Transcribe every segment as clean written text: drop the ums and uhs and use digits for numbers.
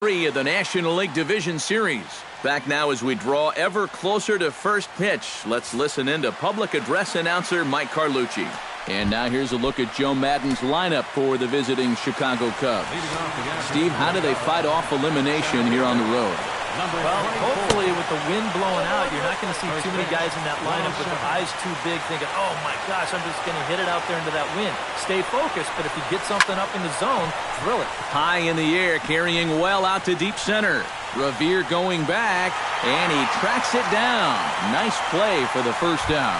3 of the National League Division Series. Back now as we draw ever closer to first pitch. Let's listen in to public address announcer Mike Carlucci. And now here's a look at Joe Maddon's lineup for the visiting Chicago Cubs. Steve, how do they fight off elimination here on the road? Well, hopefully with the wind blowing out, you're not going to see too many guys in that lineup with their eyes too big thinking, oh my gosh, I'm just going to hit it out there into that wind. Stay focused, but if you get something up in the zone, drill it. High in the air, carrying well out to deep center. Revere going back, and he tracks it down. Nice play for the first out.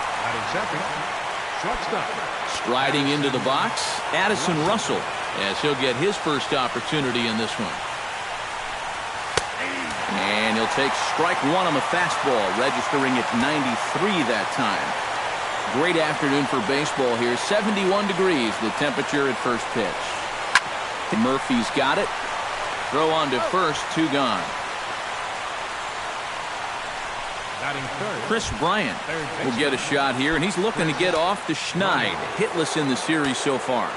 Striding into the box, Addison Russell, as he'll get his first opportunity in this one. And he'll take strike one on the fastball, registering at 93 that time. Great afternoon for baseball here. 71 degrees, the temperature at first pitch. Murphy's got it. Throw on to first, 2 gone. Chris Bryant will get a shot here, and he's looking to get off the schneid. Hitless in the series so far.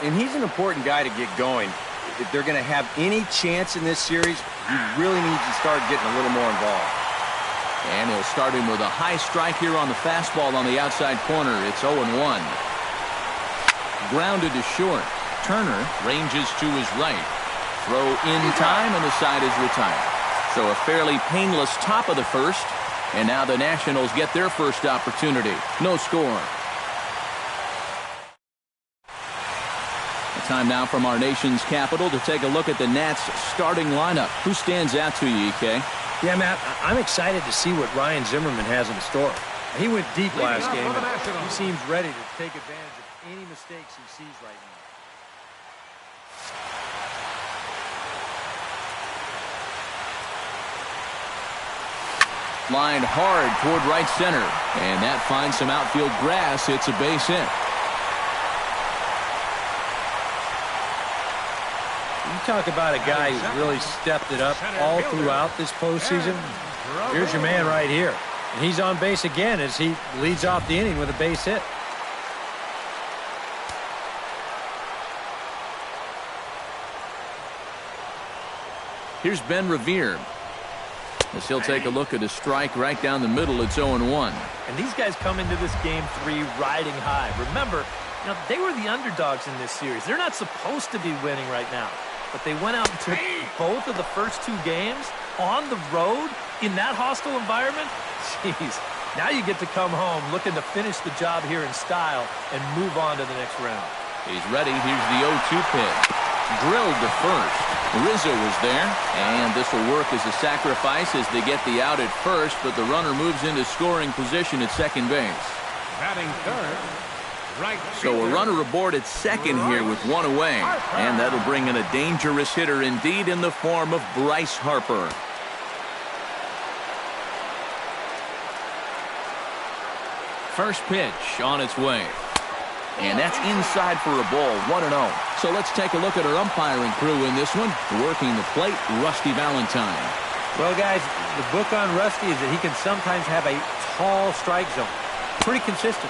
And he's an important guy to get going. If they're going to have any chance in this series, you really need to start getting a little more involved. And he'll start him with a high strike here on the fastball on the outside corner. It's 0-1. Grounded to short. Turner ranges to his right. Throw in time, and the side is retired. So a fairly painless top of the first. And now the Nationals get their first opportunity. No score. Time now from our nation's capital to take a look at the Nats starting lineup. Who stands out to you, EK? Yeah, Matt, I'm excited to see what Ryan Zimmerman has in store. He went deep last game, and he seems ready to take advantage of any mistakes he sees right now. Lined hard toward right center, and that finds some outfield grass. It's a base hit. You talk about a guy who's really stepped it up all throughout this postseason. Here's your man right here. And he's on base again as he leads off the inning with a base hit. Here's Ben Revere, as he'll take a look at a strike right down the middle. It's 0-1. And these guys come into this game 3 riding high. Remember, they were the underdogs in this series. They're not supposed to be winning right now. But they went out and took both of the first 2 games on the road in that hostile environment. Jeez, now you get to come home looking to finish the job here in style and move on to the next round. He's ready. Here's the 0-2 pitch. Drilled to first. Rizzo was there, and this will work as a sacrifice as they get the out at first, but the runner moves into scoring position at second base. Batting third. So a runner aboard at second here with 1 away. And that'll bring in a dangerous hitter indeed in the form of Bryce Harper. First pitch on its way. And that's inside for a ball, 1-0. So let's take a look at our umpiring crew in this one. Working the plate, Rusty Valentine. Well, guys, the book on Rusty is that he can sometimes have a tall strike zone. Pretty consistent.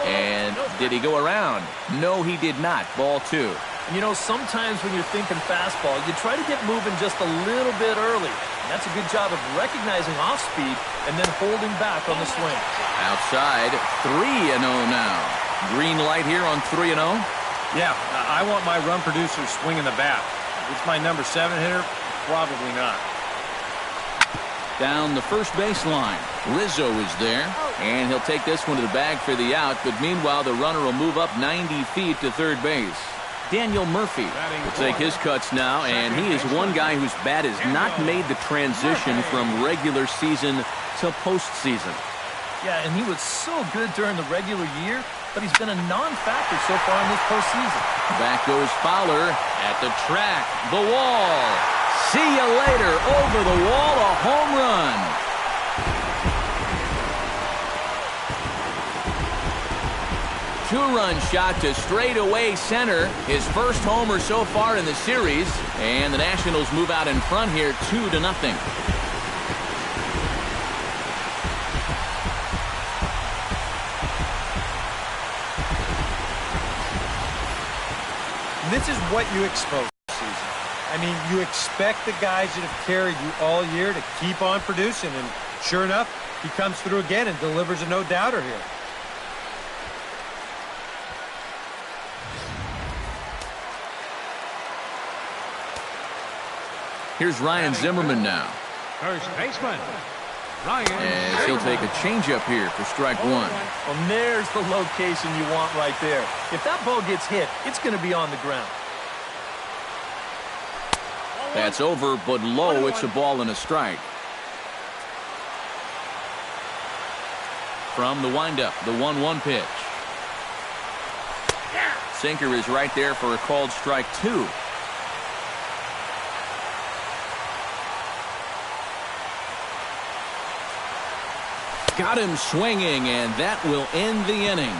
And did he go around? No, he did not. Ball 2. Sometimes when you're thinking fastball, you try to get moving just a little bit early. And that's a good job of recognizing off speed and then holding back on the swing. Outside, 3-0 now. Green light here on 3-0. Yeah, I want my run producer swinging the bat. It's my number 7 hitter? Probably not. Down the first baseline. Rizzo is there, and he'll take this one to the bag for the out, but meanwhile the runner will move up 90 feet to third base. Daniel Murphy will take his cuts now, and he is one guy whose bat has not made the transition from regular season to postseason. Yeah, and he was so good during the regular year, but he's been a non-factor so far in this postseason. Back goes Fowler at the track, the wall. See you later. Over the wall, a home run. Two-run shot to straightaway center. His first homer so far in the series. And the Nationals move out in front here 2-0. This is what you expect this season. I mean, you expect the guys that have carried you all year to keep on producing, and sure enough, he comes through again and delivers a no-doubter here. Here's Ryan Zimmerman now. First baseman, Ryan. As he'll take a changeup here for strike one. Well, there's the location you want right there. If that ball gets hit, it's going to be on the ground. That's over, but low. It's a ball and a strike. From the windup, the 1-1 pitch. Sinker is right there for a called strike two. Got him swinging, and that will end the inning.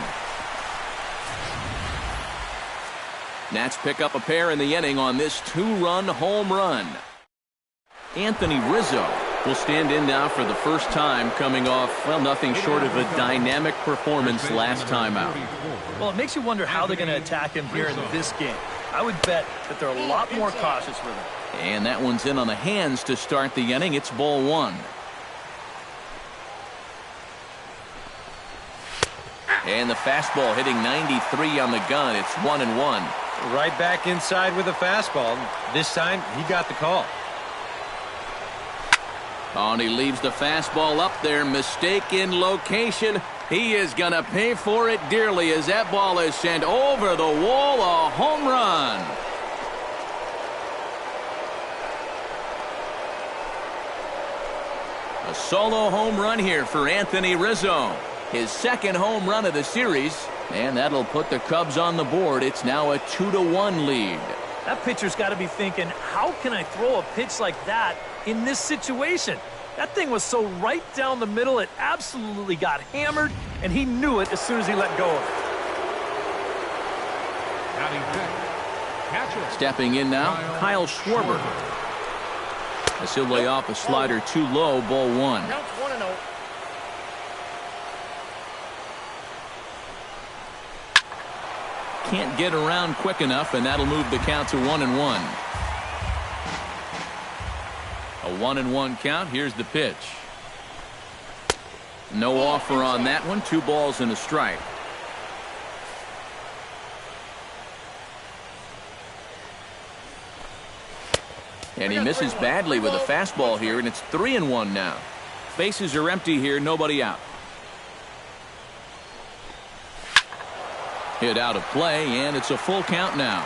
Nats pick up a pair in the inning on this two-run home run. Anthony Rizzo will stand in now for the first time, coming off, well, nothing short of a dynamic performance last time out. Well, it makes you wonder how they're going to attack him here in this game. I would bet that they're a lot more cautious with him. And that one's in on the hands to start the inning. It's ball one. And the fastball hitting 93 on the gun. It's 1-1. Right back inside with a fastball. This time, he got the call. Oh, and he leaves the fastball up there. Mistake in location. He is going to pay for it dearly as that ball is sent over the wall. A home run. A solo home run here for Anthony Rizzo. His second home run of the series, and that'll put the Cubs on the board. It's now a 2-1 lead. That pitcher's got to be thinking, how can I throw a pitch like that in this situation? That thing was so right down the middle, it absolutely got hammered, and he knew it as soon as he let go of Catcher. Stepping in now, Kyle Schwarber. As he'll lay off a slider too low, ball one. Counts 1-0. Can't get around quick enough, and that'll move the count to 1-1. A 1-1 count. Here's the pitch. No offer on that one. 2 balls and a strike. And he misses badly with a fastball here, and it's 3-1 now. Bases are empty here, nobody out. Hit out of play, and it's a full count now.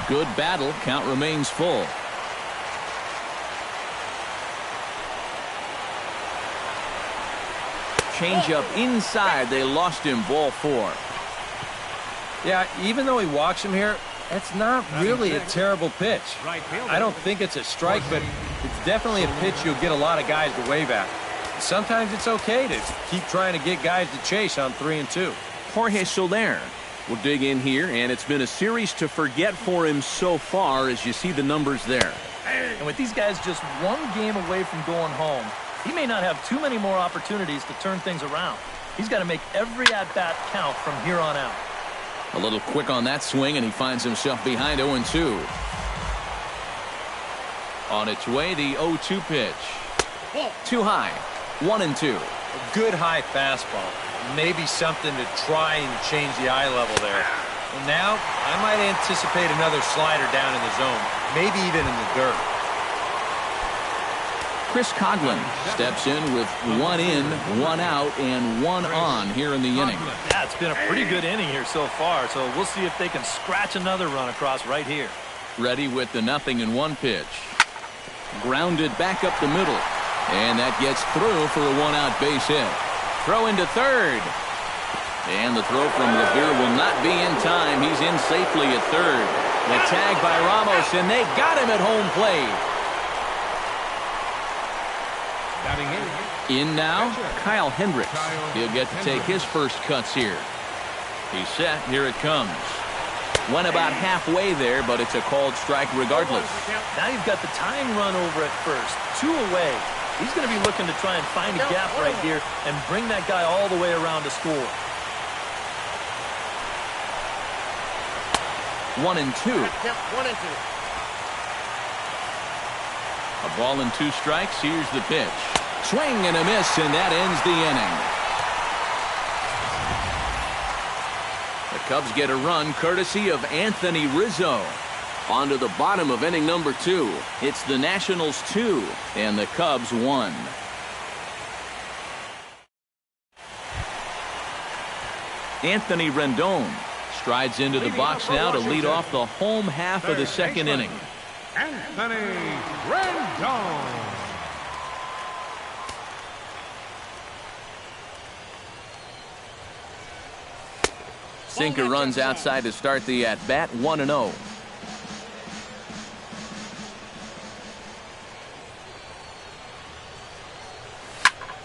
Good battle. Count remains full. Changeup inside. They lost him. Ball 4. Yeah, even though he walks him here, that's not really a terrible pitch. I don't think it's a strike, but it's definitely a pitch you'll get a lot of guys to wave at. Sometimes it's okay to keep trying to get guys to chase on 3-2. Jorge Soler will dig in here, and it's been a series to forget for him so far as you see the numbers there. And with these guys just one game away from going home, he may not have too many more opportunities to turn things around. He's got to make every at-bat count from here on out. A little quick on that swing, and he finds himself behind 0-2. On its way, the 0-2 pitch. Too high. 1-2. A good high fastball. Maybe something to try and change the eye level there. And now, I might anticipate another slider down in the zone. Maybe even in the dirt. Chris Coghlan steps in with 1 in, 1 out, and 1 on here in the inning. Yeah, it's been a pretty good inning here so far, so we'll see if they can scratch another run across right here. Ready with the 0-1 pitch. Grounded back up the middle. And that gets through for a 1-out base hit. Throw into third. And the throw from Revere will not be in time. He's in safely at third. The tag by Ramos, and they got him at home plate. In now, Kyle Hendricks. He'll get to take his first cuts here. He's set. Here it comes. Went about halfway there, but it's a called strike regardless. Now you've got the tying run over at first. 2 away. He's going to be looking to try and find a gap right here and bring that guy all the way around to score. 1-2. One and two. A ball and 2 strikes. Here's the pitch. Swing and a miss, and that ends the inning. The Cubs get a run courtesy of Anthony Rizzo. On to the bottom of inning number 2. It's the Nationals 2 and the Cubs 1. Anthony Rendon strides into the box now to lead off the home half of the second inning. Anthony Rendon. Sinker runs outside to start the at-bat, 1-0.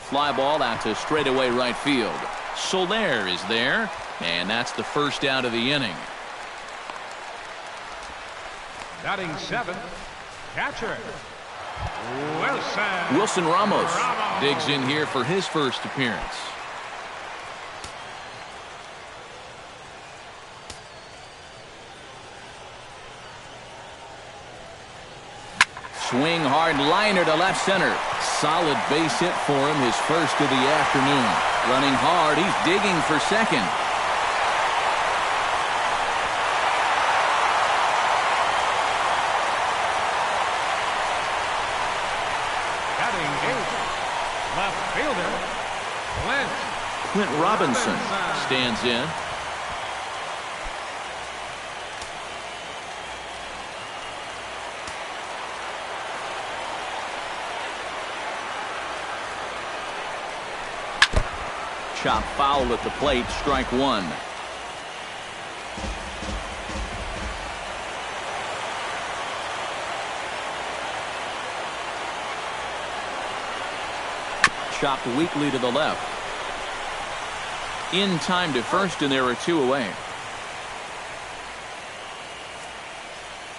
Fly ball out to straightaway right field. Soler is there, and that's the first out of the inning. Batting 7th, catcher Wilson. Wilson Ramos digs in here for his first appearance. Swing hard liner to left center. Solid base hit for him, his first of the afternoon. Running hard, he's digging for second. Batting 8th, left fielder Clint Robinson stands in. Chop foul at the plate, strike 1. Chopped weakly to the left. In time to first, and there are 2 away.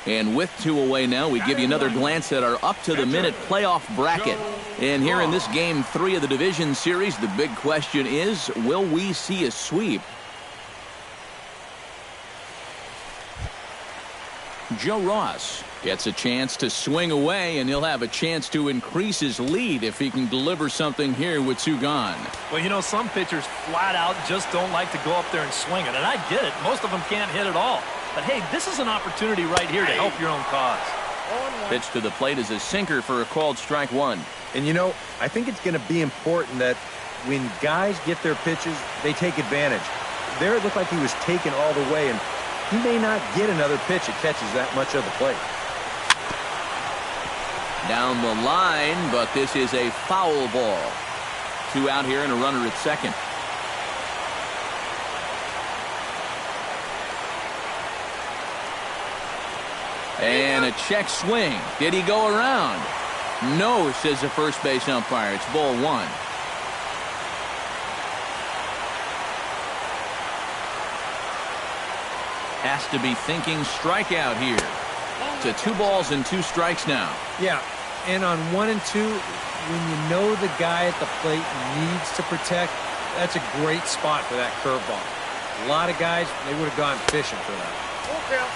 And with 2 away now, we give you another glance at our up-to-the-minute playoff bracket. And here in this Game 3 of the Division Series, the big question is, will we see a sweep? Joe Ross gets a chance to swing away, and he'll have a chance to increase his lead if he can deliver something here with 2 gone. Well, you know, some pitchers flat out just don't like to go up there and swing it, and I get it. Most of them can't hit at all. But, hey, this is an opportunity right here to help your own cause. Pitch to the plate is a sinker for a called strike 1. And, you know, I think it's going to be important that when guys get their pitches, they take advantage. There it looked like he was taken all the way, and he may not get another pitch that catches that much of the plate. Down the line, but this is a foul ball. 2 out here and a runner at second. And a check swing. Did he go around? No, says the first base umpire. It's ball 1. Has to be thinking strikeout here. To 2 balls and 2 strikes now. Yeah, and on 1 and 2, when you know the guy at the plate needs to protect, that's a great spot for that curveball. A lot of guys, they would have gone fishing for that.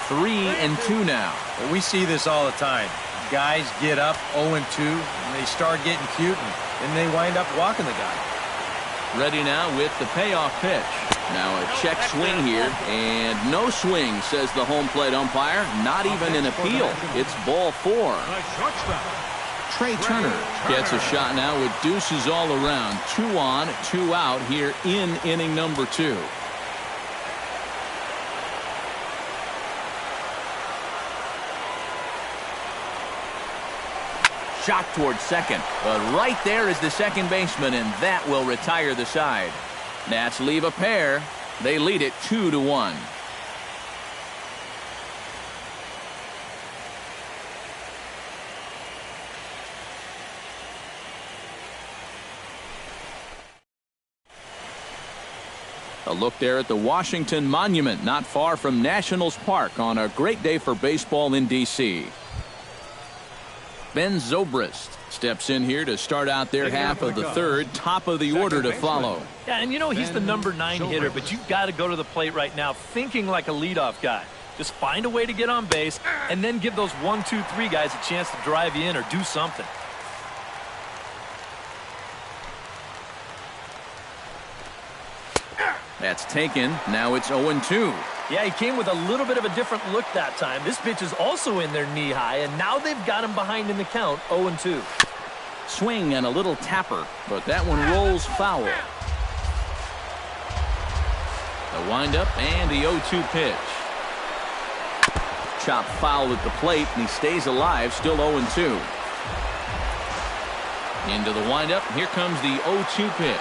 3 and 2 now. But we see this all the time. Guys get up 0 and 2, and they start getting cute, and then they wind up walking the guy. Ready now with the payoff pitch. Now a check swing here, and no swing, says the home plate umpire. Not even an appeal. It's ball 4. The shortstop, Trey Turner gets a shot now with deuces all around. 2 on, 2 out here in inning number 2. Shot towards second, but right there is the second baseman, and that will retire the side. Nats leave a pair. They lead it 2-1. A look there at the Washington Monument, not far from Nationals Park, on a great day for baseball in D.C. Ben Zobrist steps in here to start out their half of the third. Top of the order to follow. Yeah, and you know, he's the number 9 hitter, but you've got to go to the plate right now thinking like a leadoff guy. Just find a way to get on base, and then give those 1, 2, 3 guys a chance to drive you in or do something. That's taken. Now it's 0-2. Yeah, he came with a little bit of a different look that time. This pitch is also in there knee-high, and now they've got him behind in the count, 0-2. Swing and a little tapper, but that one rolls foul. The windup and the 0-2 pitch. Chop foul at the plate, and he stays alive, still 0-2. Into the windup, here comes the 0-2 pitch.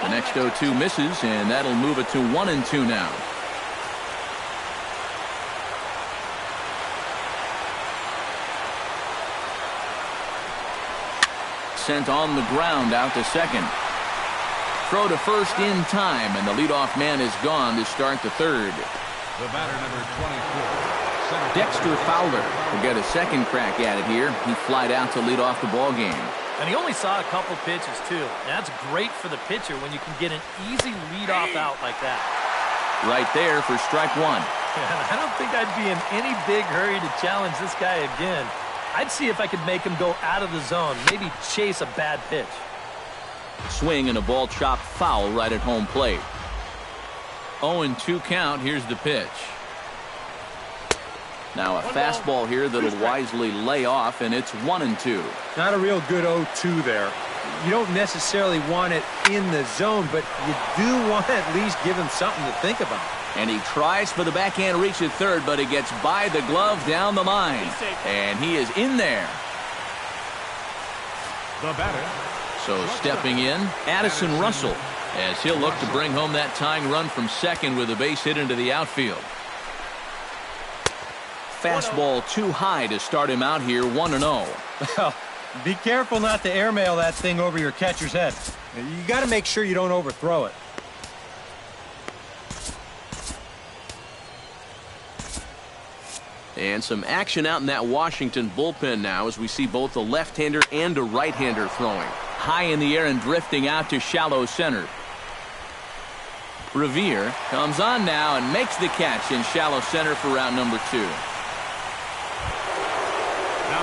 The next 0-2 misses, and that'll move it to 1-2 now. Sent on the ground out to second. Throw to first in time, and the leadoff man is gone to start the third. The batter, number 24. Dexter Fowler will get a second crack at it here. He flied out to lead off the ball game. And he only saw a couple pitches, too. That's great for the pitcher when you can get an easy leadoff out like that. Right there for strike one. I don't think I'd be in any big hurry to challenge this guy again. I'd see if I could make him go out of the zone, maybe chase a bad pitch. Swing and a ball chopped foul right at home plate. 0-2 count. Here's the pitch. Now a fastball here that'll wisely lay off, and it's 1-2. Not a real good 0-2 there. You don't necessarily want it in the zone, but you do want to at least give him something to think about. And he tries for the backhand reach at third, but it gets by the glove down the line. And he is in there. The batter. So stepping in, Addison Russell, as he'll look to bring home that tying run from second with a base hit into the outfield. Fastball too high to start him out here, 1-0. Well, be careful not to airmail that thing over your catcher's head. You got to make sure you don't overthrow it. And some action out in that Washington bullpen now as we see both a left-hander and a right-hander throwing. High in the air and drifting out to shallow center. Revere comes on now and makes the catch in shallow center for round number 2.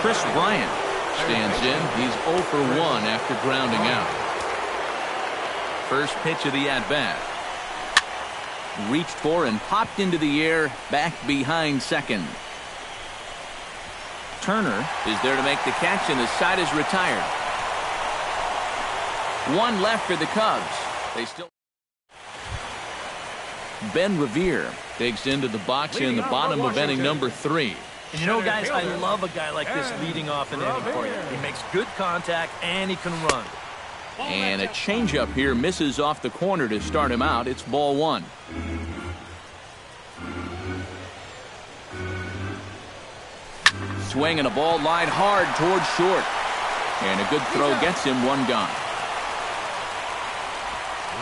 Chris Bryant stands in. He's 0 for 1 after grounding out. First pitch of the at-bat. Reached for and popped into the air back behind second. Turner is there to make the catch, and the side is retired. One left for the Cubs. They still. Ben Revere digs into the box in the bottom of inning number 3. And you know, guys, I love a guy like this leading off an inning for you. He makes good contact, and he can run. And a changeup here misses off the corner to start him out. It's ball 1. Swing and a ball lined hard towards short. And a good throw gets him, one gone.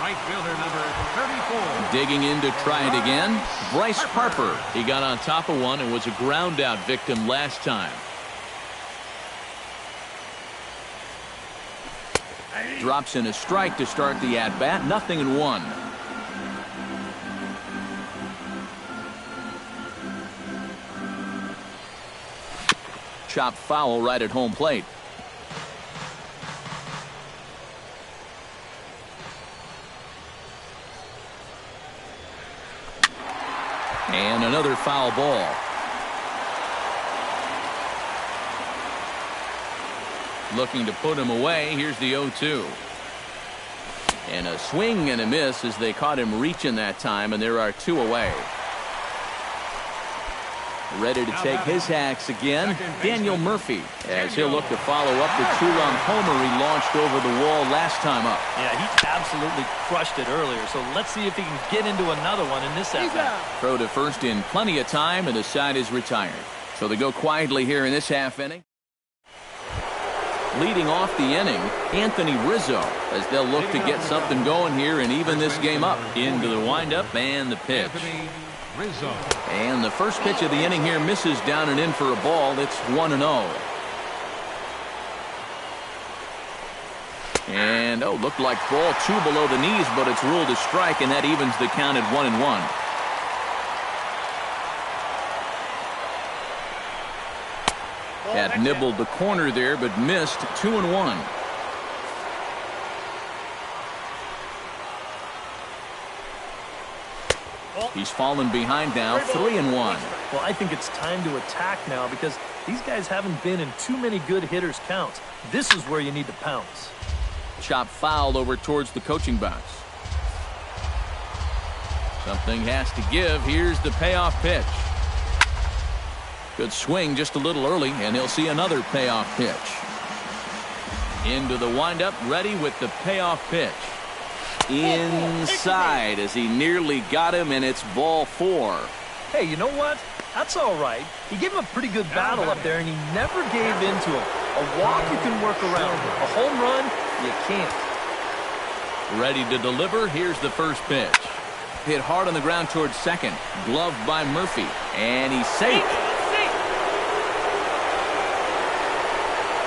Right fielder number 34. Digging in to try it again. Bryce Harper. He got on top of one and was a ground out victim last time. Drops in a strike to start the at-bat. 0-1. Chopped foul right at home plate. And another foul ball. Looking to put him away. Here's the 0-2. And a swing and a miss as they caught him reaching that time, and there are 2 away. Ready to take his hacks again, Daniel Murphy, as he'll look to follow up the 2-run homer he launched over the wall last time up. Yeah, he absolutely crushed it earlier, so let's see if he can get into another one in this at-bat. Throw to first in plenty of time, and the side is retired. So they go quietly here in this half inning. Leading off the inning, Anthony Rizzo, as they'll look to get something going here and even this game up. Into the windup and the pitch. Rizzo. And the first pitch of the inning here misses down and in for a ball. It's 1-0. And, looked like ball 2 below the knees, but it's ruled a strike, and that evens the count at 1-1. Had nibbled the corner there, but missed 2-1. He's fallen behind now, 3-1. Well, I think it's time to attack now because these guys haven't been in too many good hitters' counts. This is where you need to pounce. Chop foul over towards the coaching box. Something has to give. Here's the payoff pitch. Good swing just a little early, and he'll see another payoff pitch. Into the windup, ready with the payoff pitch. Inside as he nearly got him, and it's ball 4. Hey, you know what? That's all right. He gave him a pretty good battle up there, and he never gave in to him. A walk you can work around. A home run, you can't. Ready to deliver. Here's the first pitch. Hit hard on the ground towards second. Gloved by Murphy. And he's safe.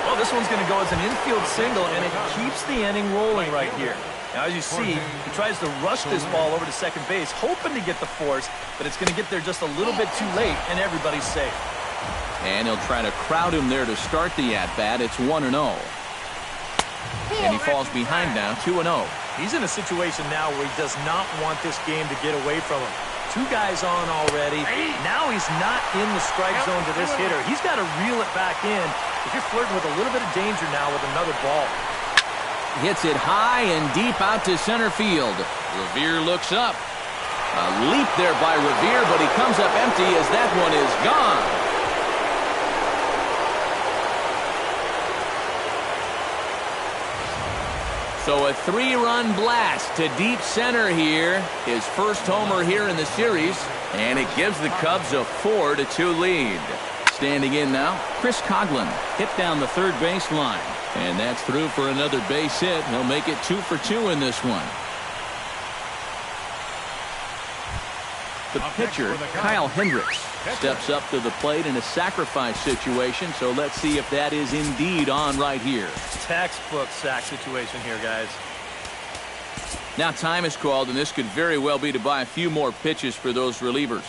Well, this one's going to go as an infield single, and it keeps the inning rolling right here. Now, as you see, he tries to rush this ball over to second base, hoping to get the force, but it's going to get there just a little bit too late, and everybody's safe. And he'll try to crowd him there to start the at-bat. It's 1-0. And he falls behind now, 2-0. He's in a situation now where he does not want this game to get away from him. 2 guys on already. Now he's not in the strike zone to this hitter. He's got to reel it back in if you're flirting with a little bit of danger now with another ball. Hits it high and deep out to center field. Revere looks up. A leap there by Revere, but he comes up empty as that one is gone. So a 3-run blast to deep center here. His first homer here in the series, and it gives the Cubs a 4-2 lead. Standing in now, Chris Coghlan hit down the third baseline. And that's through for another base hit. He'll make it 2 for 2 in this one. The pitcher, Kyle Hendricks, steps up to the plate in a sacrifice situation. So let's see if that is indeed on right here. Textbook sack situation here, guys. Now time is called, and this could very well be to buy a few more pitches for those relievers.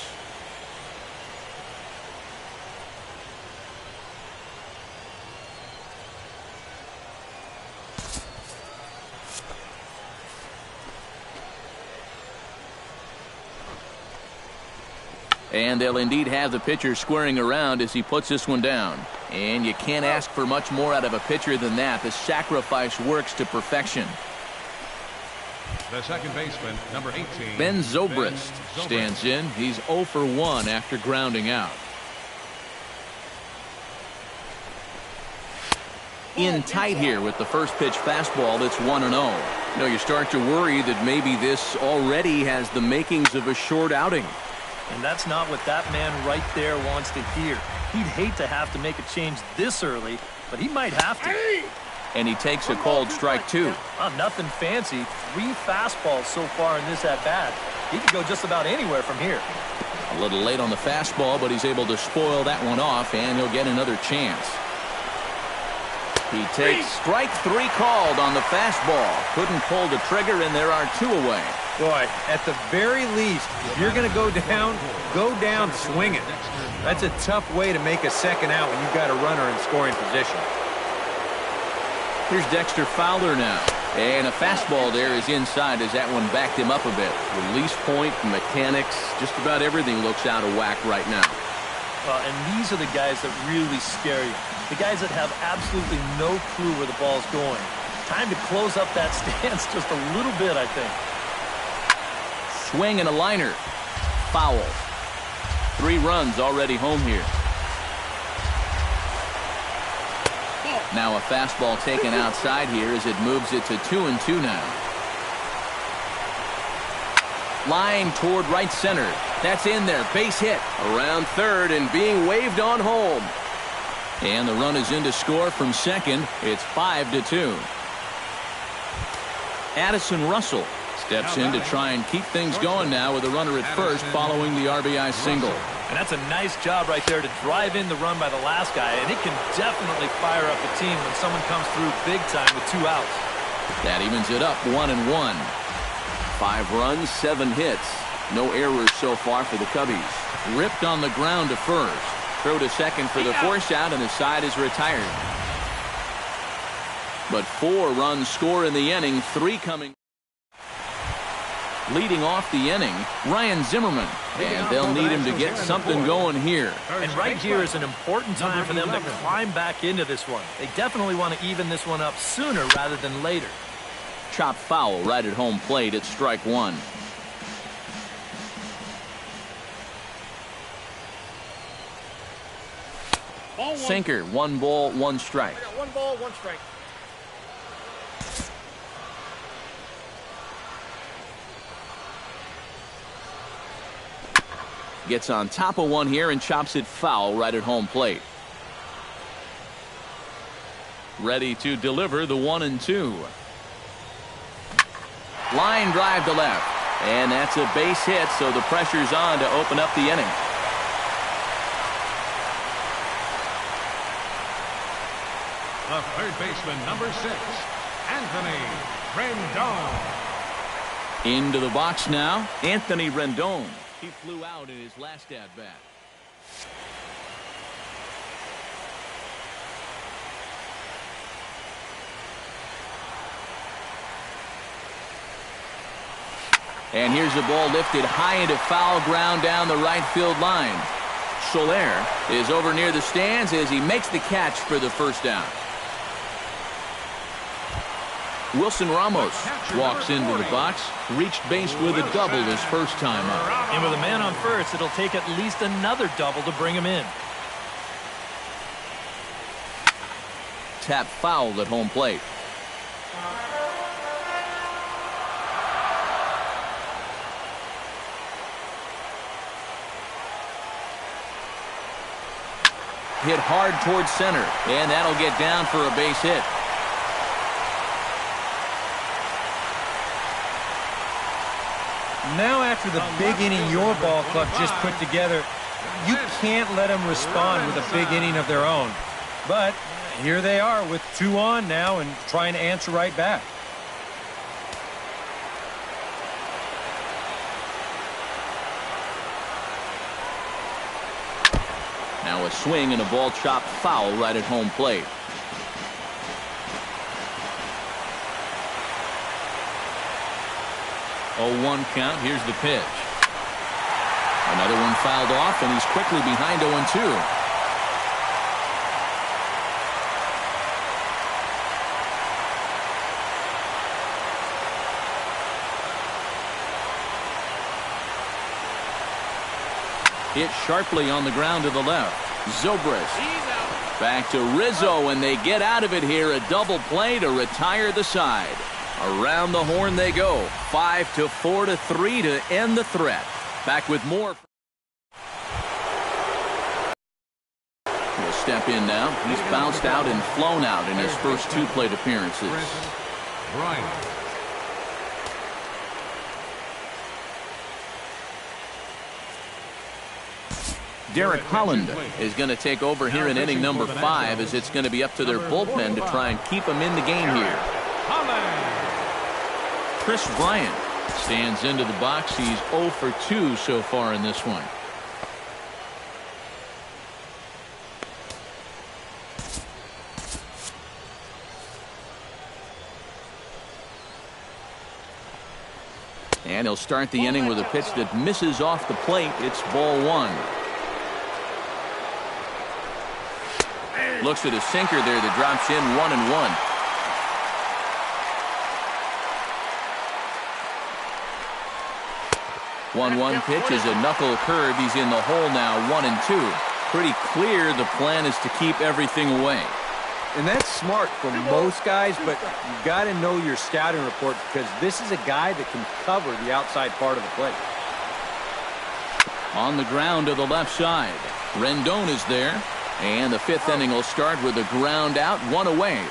And they'll indeed have the pitcher squaring around as he puts this one down. And you can't ask for much more out of a pitcher than that. The sacrifice works to perfection. The second baseman, number 18. Ben Zobrist stands in. He's 0 for 1 after grounding out. In tight here with the first pitch fastball. That's 1-0. You know, you start to worry that maybe this already has the makings of a short outing. And that's not what that man right there wants to hear. He'd hate to have to make a change this early, but he might have to. And he takes a called strike 2. Oh, nothing fancy. 3 fastballs so far in this at-bat. He could go just about anywhere from here. A little late on the fastball, but he's able to spoil that one off, and he'll get another chance. He takes strike 3 called on the fastball. Couldn't pull the trigger, and there are 2 away. Boy, at the very least, if you're going to go down swinging. That's a tough way to make a second out when you've got a runner in scoring position. Here's Dexter Fowler now. And a fastball there is inside as that one backed him up a bit. Release point, mechanics, just about everything looks out of whack right now. And these are the guys that really scare you. The guys that have absolutely no clue where the ball's going. Time to close up that stance just a little bit, I think. Swing and a liner. Foul. 3 runs already home here. Now a fastball taken outside here as it moves it to 2-2 now. Line toward right center. That's in there. Base hit. Around third and being waved on home. And the run is in to score from second. It's 5-2. Addison Russell steps in to try and keep things going now with a runner at first following the RBI single. And that's a nice job right there to drive in the run by the last guy, and it can definitely fire up the team when someone comes through big time with 2 outs. That evens it up 1-1. 5 runs, 7 hits. No errors so far for the Cubbies. Ripped on the ground to first. Throw to second for the force out, and the side is retired. But 4 runs score in the inning, 3 coming. Leading off the inning, Ryan Zimmerman. And they'll need him to get something going here. And right here is an important time for them to climb back into this one. They definitely want to even this one up sooner rather than later. Chop foul right at home plate at strike 1. Sinker, 1 ball, 1 strike. 1 ball, 1 strike. Gets on top of one here and chops it foul right at home plate. Ready to deliver the 1-2. Line drive to left. And that's a base hit, so the pressure's on to open up the inning. The third baseman, number 6, Anthony Rendon. Into the box now, Anthony Rendon. He flew out in his last at-bat. And here's a ball lifted high into foul ground down the right field line. Soler is over near the stands as he makes the catch for the first down. Wilson Ramos walks into the box, reached base with a double his first time up. And with a man on first, it'll take at least another double to bring him in. Tap foul at home plate. Hit hard towards center, and that'll get down for a base hit. Now after the big inning your ball club just put together, you can't let them respond with a big inning of their own. But here they are with 2 on now and trying to answer right back. Now a swing and a ball chopped foul right at home plate. Oh, 1 count. Here's the pitch. Another one fouled off, and he's quickly behind 0-2. Hit sharply on the ground to the left. Zobrist back to Rizzo, and they get out of it here. A double play to retire the side. Around the horn they go. 5-4-3 to end the threat. Back with more. He'll step in now. He's bounced out and flown out in his first 2 plate appearances. Bryant. Derek Holland is going to take over here in inning number 5, as it's going to be up to their bullpen to try and keep him in the game here. Chris Bryant stands into the box. He's 0 for 2 so far in this one. And he'll start the inning with a pitch that misses off the plate. It's ball 1. Looks at a sinker there that drops in 1-1. 1-1 pitch is a knuckle curve. He's in the hole now, 1-2. Pretty clear the plan is to keep everything away. And that's smart for most guys, but you got to know your scouting report, because this is a guy that can cover the outside part of the plate. On the ground to the left side. Rendon is there. And the 5th inning will start with a ground out, 1 away.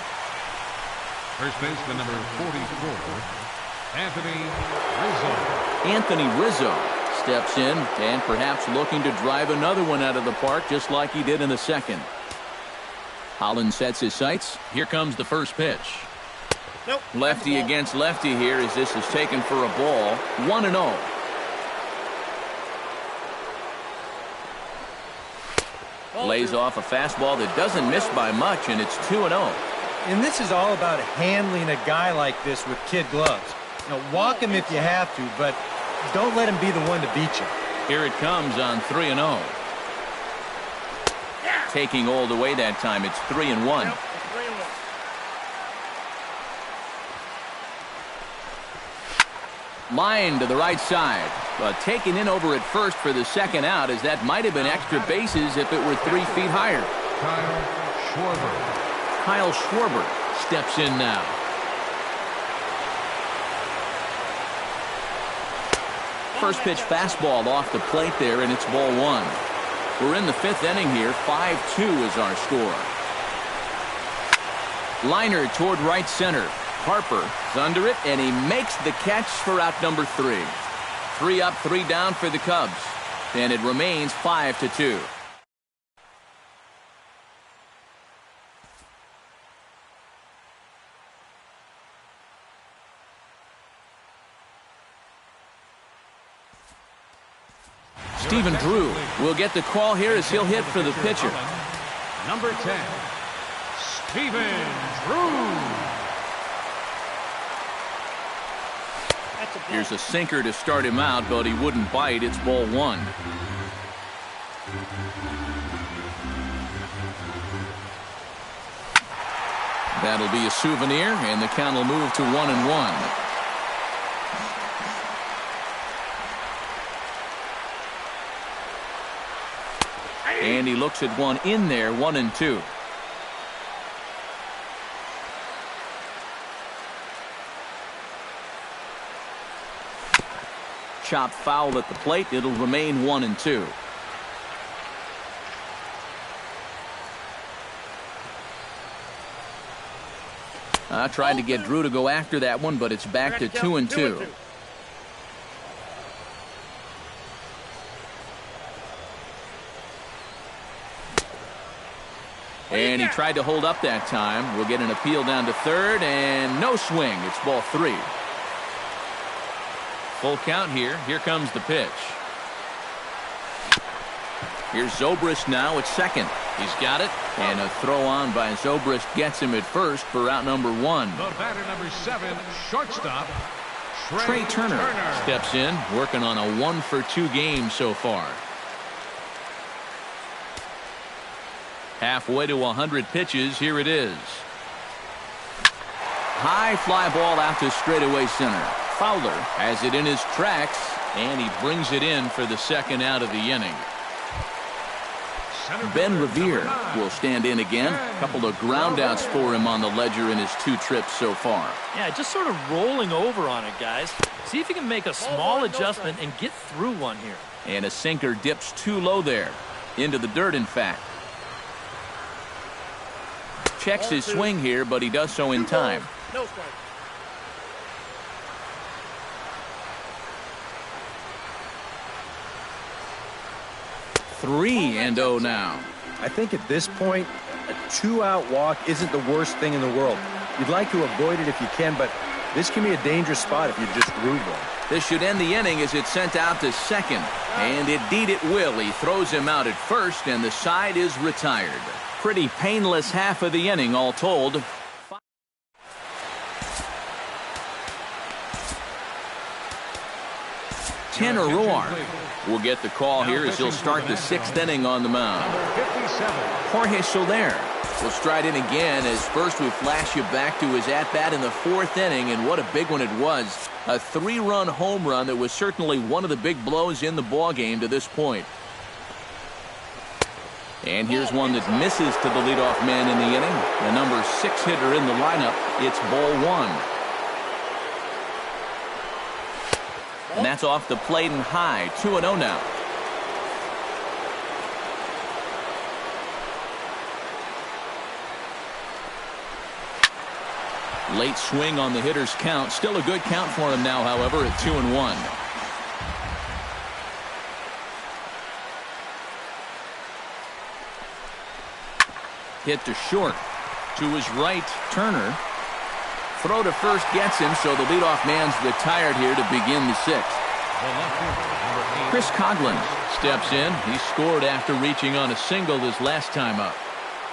First baseman number 44, Anthony Rizzo. Anthony Rizzo steps in and perhaps looking to drive another one out of the park, just like he did in the second. Holland sets his sights. Here comes the first pitch. Nope. Lefty against lefty here as this is taken for a ball. 1-0. Lays off a fastball that doesn't miss by much, and it's 2-0. And this is all about handling a guy like this with kid gloves. Walk him if you have to, but don't let him be the one to beat you. Here it comes on 3-0. Taking hold away that time. It's 3-1. Line to the right side, but taken in over at first for the second out, as that might have been extra bases if it were 3 feet higher. Kyle Schwarber steps in now. First pitch fastball off the plate there, and it's ball 1. We're in the 5th inning here. 5-2 is our score. Liner toward right center. Harper is under it, and he makes the catch for out number 3. 3 up, 3 down for the Cubs, and it remains 5-2. Stephen Drew will get the call here as he'll hit for the pitcher. Number 10, Stephen Drew. Here's a sinker to start him out, but he wouldn't bite. It's ball 1. That'll be a souvenir, and the count will move to 1-1. And he looks at one in there, 1-2. Chop foul at the plate. It'll remain 1-2. Tried to get Drew to go after that one, but it's back to 2-2. And he tried to hold up that time. We'll get an appeal down to third, and no swing. It's ball 3. Full count here. Here comes the pitch. Here's Zobrist now at second. He's got it, and a throw on by Zobrist gets him at first for out number 1. The batter, number 7, shortstop, Trey Turner steps in, working on a 1-for-2 game so far. Halfway to 100 pitches. Here it is. High fly ball out to straightaway center. Fowler has it in his tracks, and he brings it in for the second out of the inning. Ben Revere will stand in again. A couple of groundouts for him on the ledger in his 2 trips so far. Yeah, just sort of rolling over on it, guys. See if you can make a small adjustment and get through one here. And a sinker dips too low there. Into the dirt, in fact. Checks his swing here, but he does so in time. No strike. Three and 0 now. I think at this point, a 2-out walk isn't the worst thing in the world. You'd like to avoid it if you can, but this can be a dangerous spot if you just groove one. This should end the inning as it's sent out to second. And indeed it will. He throws him out at first, and the side is retired. Pretty painless half of the inning, all told. Tanner Roar will get the call here as he'll start the 6th inning on the mound. Jorge Soler will stride in again as first we flash you back to his at-bat in the 4th inning, and what a big one it was. A 3-run home run that was certainly one of the big blows in the ballgame to this point. And here's one that misses to the leadoff man in the inning. The number 6 hitter in the lineup. It's ball 1. And that's off the plate and high. 2-0 now. Late swing on the hitter's count. Still a good count for him now, however, at 2-1. Hit to short. To his right, Turner. Throw to first gets him, so the leadoff man's retired here to begin the 6th. Chris Coughlin steps in. He scored after reaching on a single this last time up.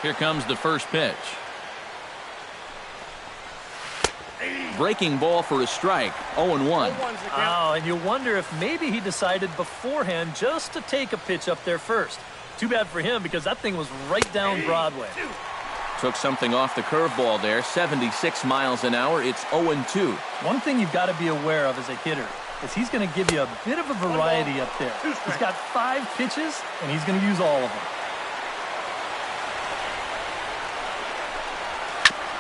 Here comes the first pitch. Breaking ball for a strike. 0-1. Oh, and you wonder if maybe he decided beforehand just to take a pitch up there first. Too bad for him because that thing was right down Broadway. Took something off the curveball there. 76 miles an hour. It's 0-2. One thing you've got to be aware of as a hitter is he's going to give you a bit of a variety up there. He's got 5 pitches, and he's going to use all of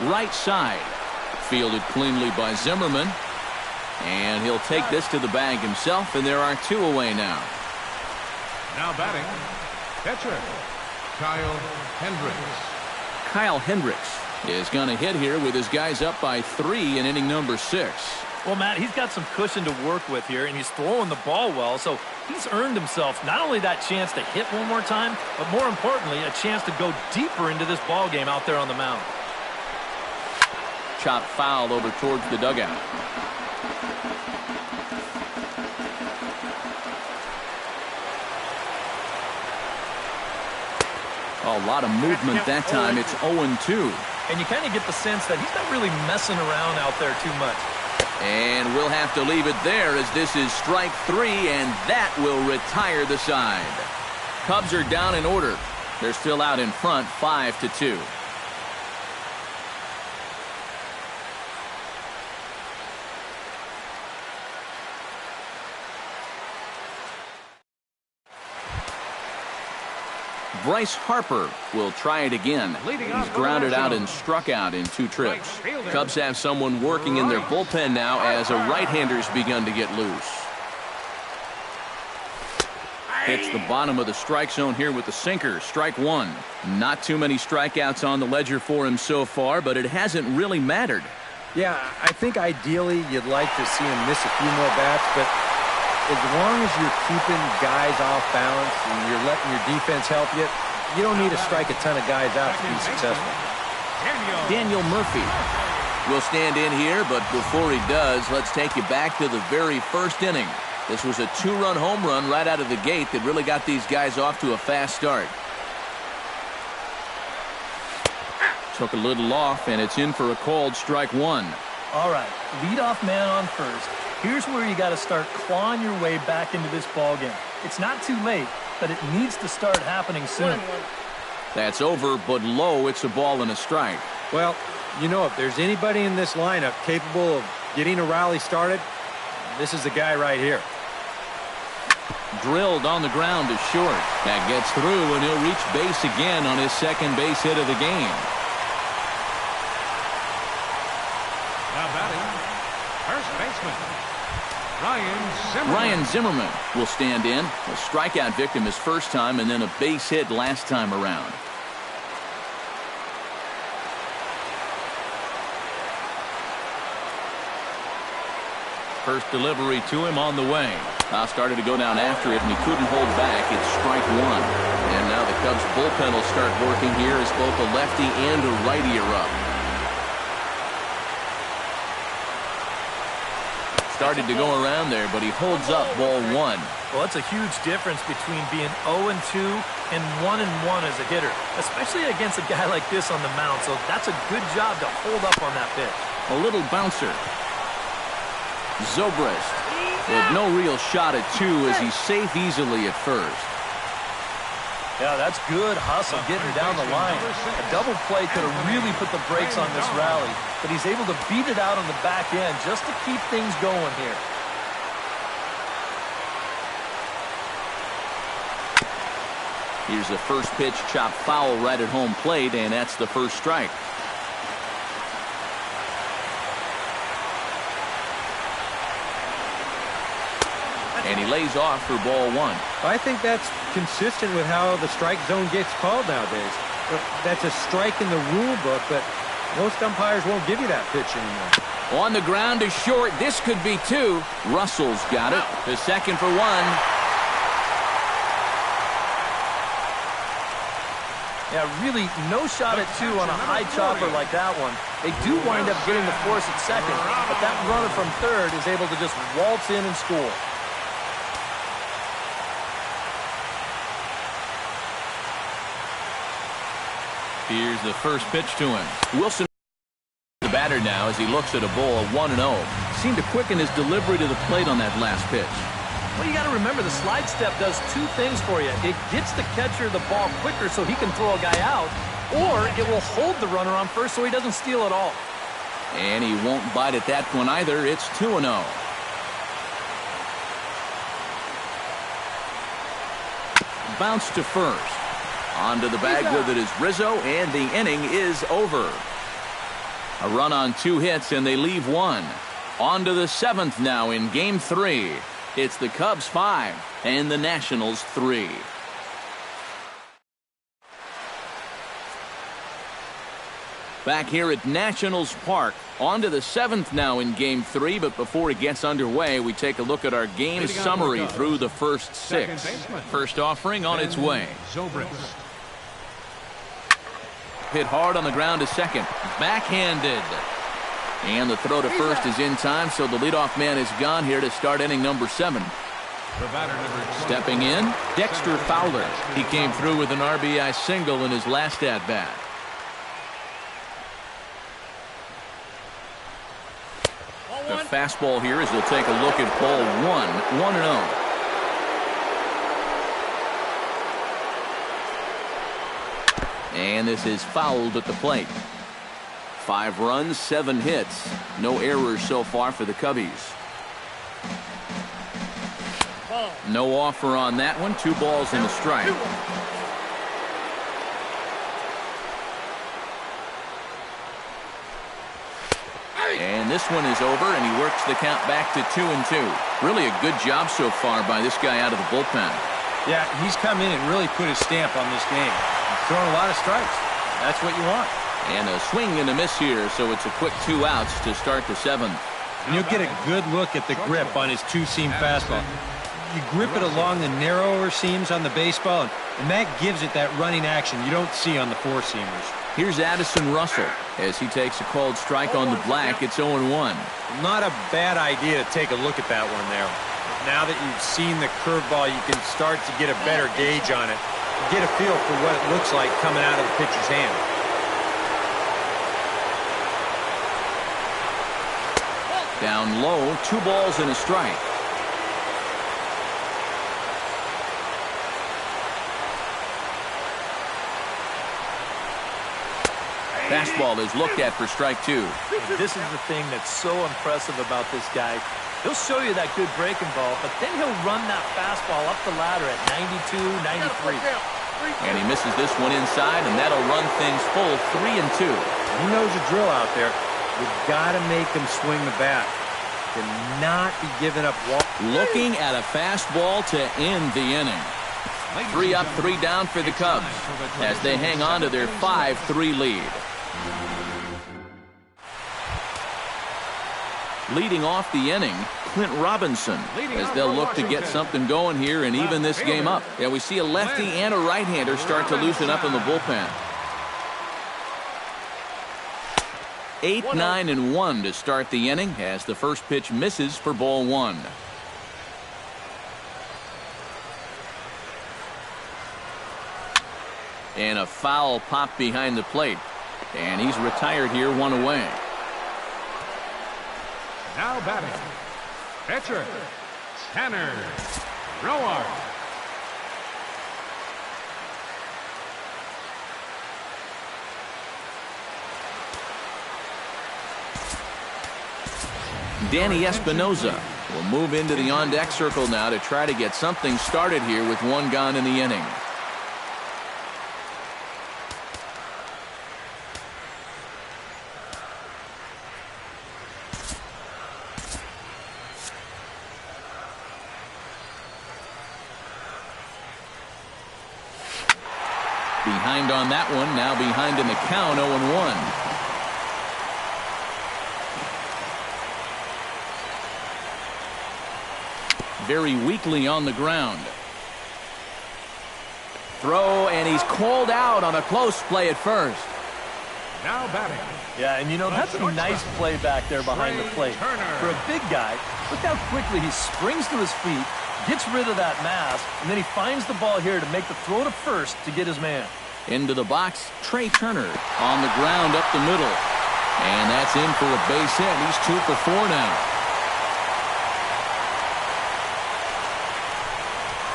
them. Right side. Fielded cleanly by Zimmerman. And he'll take this to the bag himself, and there are 2 away now. Now batting, catcher, Kyle Hendricks. Kyle Hendricks is going to hit here with his guys up by 3 in inning number 6. Well, Matt, he's got some cushion to work with here, and he's throwing the ball well, so he's earned himself not only that chance to hit one more time, but more importantly, a chance to go deeper into this ball game out there on the mound. Chopped foul over towards the dugout. A lot of movement that time. It's 0-2. And you kind of get the sense that he's not really messing around out there too much. And we'll have to leave it there as this is strike 3, and that will retire the side. Cubs are down in order. They're still out in front, 5-2. Bryce Harper will try it again. He's grounded out and struck out in 2 trips. Cubs have someone working in their bullpen now as a right-hander's begun to get loose. Hits the bottom of the strike zone here with the sinker. Strike 1. Not too many strikeouts on the ledger for him so far, but it hasn't really mattered. Yeah, I think ideally you'd like to see him miss a few more bats, but as long as you're keeping guys off balance and you're letting your defense help you, you don't need to strike a ton of guys out to be successful. Daniel Murphy will stand in here, but before he does, let's take you back to the very first inning. This was a 2-run home run right out of the gate that really got these guys off to a fast start. Took a little off, and it's in for a called strike 1. All right, leadoff man on first. Here's where you got to start clawing your way back into this ball game. It's not too late, but it needs to start happening soon. That's over, but low. It's a ball and a strike. Well, you know, if there's anybody in this lineup capable of getting a rally started, this is the guy right here. Drilled on the ground to short. That gets through, and he'll reach base again on his second base hit of the game. Now batting, first baseman, Ryan Zimmerman will stand in. A strikeout victim his first time, and then a base hit last time around. First delivery to him on the way. Started to go down after it, and he couldn't hold back. It's strike 1. And now the Cubs bullpen will start working here as both a lefty and a righty are up. Started to go around there, but he holds up ball 1. Well, that's a huge difference between being 0-2 and 1-1 as a hitter, especially against a guy like this on the mound. So that's a good job to hold up on that pitch. A little bouncer. Zobrist with no real shot at 2 as he's safe easily at first. Yeah, that's good hustle getting down the line. A double play could have really put the brakes on this rally, but he's able to beat it out on the back end just to keep things going here. Here's the first pitch, chopped foul right at home plate, and that's the first strike. And he lays off for ball 1. I think that's consistent with how the strike zone gets called nowadays. That's a strike in the rule book, but most umpires won't give you that pitch anymore. On the ground to short. This could be 2. Russell's got it. The second for 1. Yeah, really no shot at 2 on a high chopper like that one. They do wind up getting the force at second, but that runner from third is able to just waltz in and score. Here's the first pitch to him. Wilson, the batter now, as he looks at a ball of 1-0. Seemed to quicken his delivery to the plate on that last pitch. Well, you got to remember the slide step does two things for you. It gets the catcher the ball quicker so he can throw a guy out, or it will hold the runner on first so he doesn't steal at all. And he won't bite at that one either. It's 2-0. Bounce to first. Onto the bag with it is Rizzo, and the inning is over. A run on 2 hits, and they leave 1. On to the 7th now in Game 3. It's the Cubs 5 and the Nationals 3. Back here at Nationals Park. On to the 7th now in Game 3, but before it gets underway, we take a look at our game summary through the first 6. First offering on its way. Hit hard on the ground to second. Backhanded. And the throw to first is in time, so the leadoff man is gone here to start inning number 7. Stepping in, Dexter Fowler. He came through with an RBI single in his last at-bat. The fastball here as he'll take a look at ball 1, 1-0. And this is fouled at the plate. 5 runs, 7 hits. No errors so far for the Cubbies. No offer on that one. 2 balls and a strike. And this one is over, and he works the count back to 2-2. Really a good job so far by this guy out of the bullpen. Yeah, he's come in and really put his stamp on this game. He's throwing a lot of strikes. That's what you want. And a swing and a miss here, so it's a quick 2 outs to start the 7th. And you'll get a good look at the grip on his 2-seam fastball. You grip it along the narrower seams on the baseball, and that gives it that running action you don't see on the 4-seamers. Here's Addison Russell as he takes a called strike on the black. It's 0-1. Not a bad idea to take a look at that one there. Now that you've seen the curveball, you can start to get a better gauge on it. Get a feel for what it looks like coming out of the pitcher's hand. Down low, 2 balls and a strike. Fastball is looked at for strike 2. And this is the thing that's so impressive about this guy. He'll show you that good breaking ball, but then he'll run that fastball up the ladder at 92, 93. And he misses this one inside, and that'll run things full 3-2. He knows the drill out there. You've got to make him swing the bat. Cannot be giving up walk. Looking at a fastball to end the inning. 3 up, 3 down for the Cubs as they hang on to their 5-3 lead. Leading off the inning, Clint Robinson, as they'll look to get something going here and even this game up. Yeah, we see a lefty and a right-hander start to loosen up in the bullpen. 8, 9, and 1 to start the inning as the first pitch misses for ball 1. And a foul pop behind the plate. And he's retired here, 1 away. Now batting, pitcher, Tanner Roark. Danny Espinoza will move into the on-deck circle now to try to get something started here with 1 gone in the inning. Behind on that one, now behind in the count, 0-1. Very weakly on the ground. Throw, and he's called out on a close play at first. Now batting. Yeah, and you know, that's a nice play back there behind the plate. For a big guy, look how quickly he springs to his feet, gets rid of that mass, and then he finds the ball here to make the throw to first to get his man. Into the box, Trey Turner on the ground up the middle. And that's in for a base hit. He's 2 for 4 now.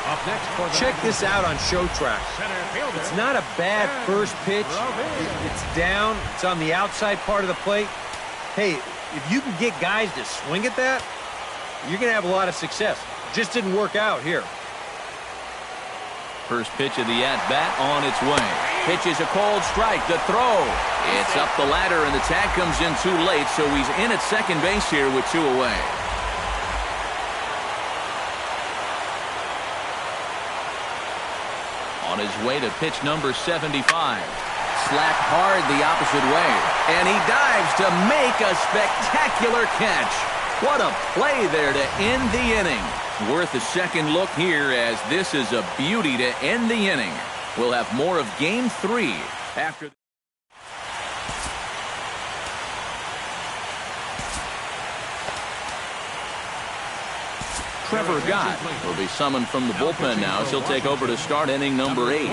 Up next for the Check this out on show track. It's not a bad first pitch. It's down. It's on the outside part of the plate. Hey, if you can get guys to swing at that, you're going to have a lot of success. Just didn't work out here. First pitch of the at-bat on its way. Pitch is a cold strike. The throw. It's up the ladder, and the tag comes in too late, so he's in at second base here with 2 away. On his way to pitch number 75. Slapped hard the opposite way. And he dives to make a spectacular catch. What a play there to end the inning. Worth a second look here, as this is a beauty to end the inning. We'll have more of Game 3 after. Trevor Gott will be summoned from the bullpen now as he'll take over to start inning number 8.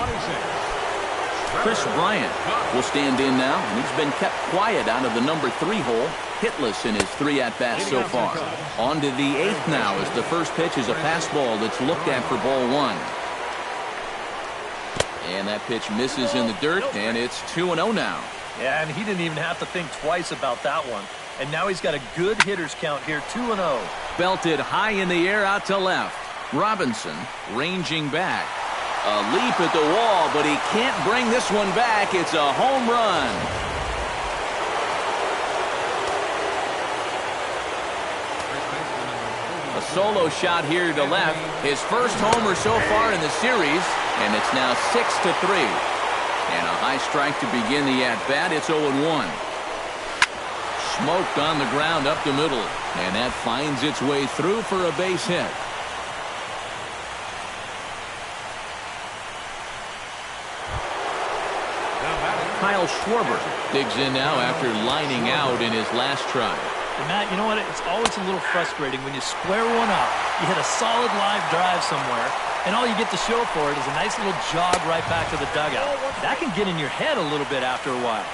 Chris Bryant will stand in now, and he's been kept quiet out of the number 3 hole, hitless in his 3 at-bats so far. On to the 8th now, as the first pitch is a fastball that's looked at for ball 1. And that pitch misses in the dirt, and it's 2-0 now. Yeah, and he didn't even have to think twice about that one. And now he's got a good hitters count here, 2-0. Belted high in the air out to left. Robinson ranging back. A leap at the wall, but he can't bring this one back. It's a home run. A solo shot here to left. His first homer so far in the series, and it's now 6-3. And a high strike to begin the at-bat. It's 0-1. Smoked on the ground up the middle, and that finds its way through for a base hit. Kyle Schwarber digs in now after lining out in his last try. And Matt, you know what? It's always a little frustrating when you square one up, you hit a solid live drive somewhere, and all you get to show for it is a nice little jog right back to the dugout. That can get in your head a little bit after a while.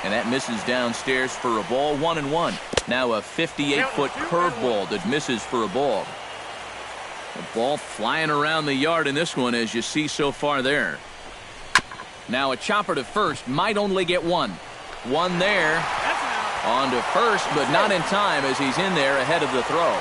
And that misses downstairs for a ball, 1-1. Now a 58-foot curveball that misses for a ball. The ball flying around the yard in this one, as you see so far there. Now a chopper to first, might only get one. One there. On to first, but not in time, as he's in there ahead of the throw.